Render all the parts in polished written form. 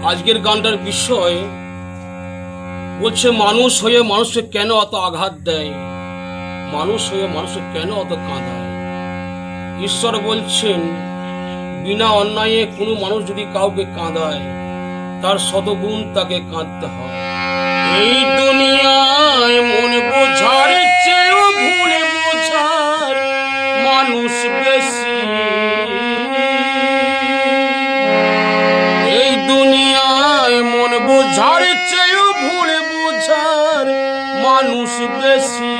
আজকের গানটার বিষয় বলছে, মানুষ হয়ে মানুষকে কেন অত আঘাত দেয়, মানুষ হয়ে মানুষকে কেন অত কাঁদায়। ঈশ্বর বলছেন, বিনা অন্যায়ে কোনো মানুষ যদি কাউকে কাঁদায়, তার শতগুণ তাকে কাঁদতে হয়। এই দুনিয়ায় মন বোঝার চেয়েও ভুল বোঝার মানুষ বেশি। এই দুনিয়ায় মন বোঝার চেয়েও ভুল বোঝার মানুষ বেশি।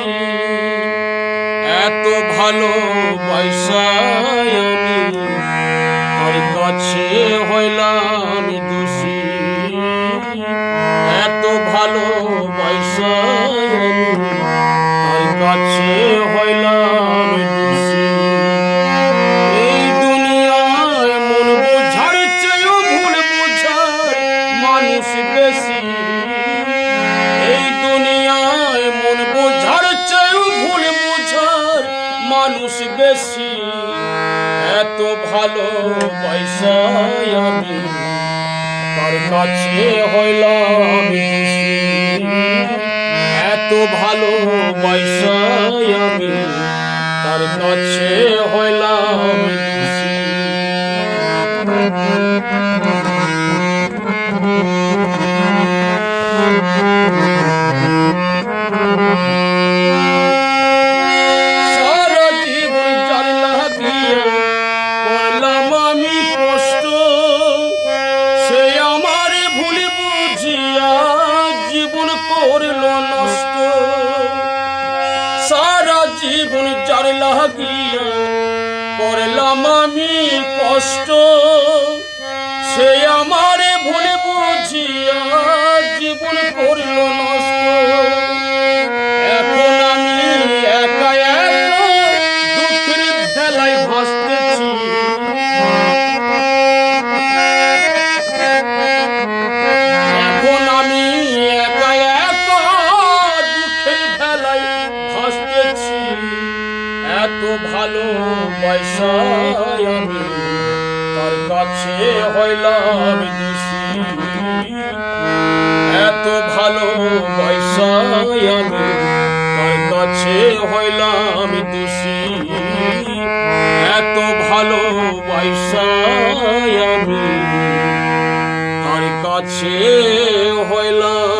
এত ভালোবাসায় আমি তার কাছে হইলাম দোষী। এত ভালোবাসায় আমি তার কাছে হইলাম দোষী। এই দুনিয়ায় মন বোঝার চেয়েও ভুল বোঝার মানুষ বেশি। এই দুনিয়ায় মন বোঝার চেয়েও ভুল বোঝার মানুষ বেশি। এত ভালোবাসায় আমি তার কাছে হইলাম দোষী। এত ভালোবাসায় আমি তার কাছে হইলাম দোষী। সারা জীবন যার লাগিয়ে করলাম আমি কষ্ট, সে আমার ভুল বুঝিয়া জীবন করলো নষ্ট। সারা জীবন যার লাগিয়ে করলাম আমি কষ্ট, সে আমার ভুল বুঝিয়া জীবন করলো নষ্ট। এখন আমি একা একা দুঃখের ভেলায় ভাসতেছি। এখন আমি একা একা দুঃখের ভেলায় ভাসতেছি। এত ভালোবাসায় আমি তার কাছে হইলাম দোষী। এত ভালোবাসায় আমি তার কাছে হইলাম দোষী। এত ভালোবাসায় আমি তার কাছে হইলাম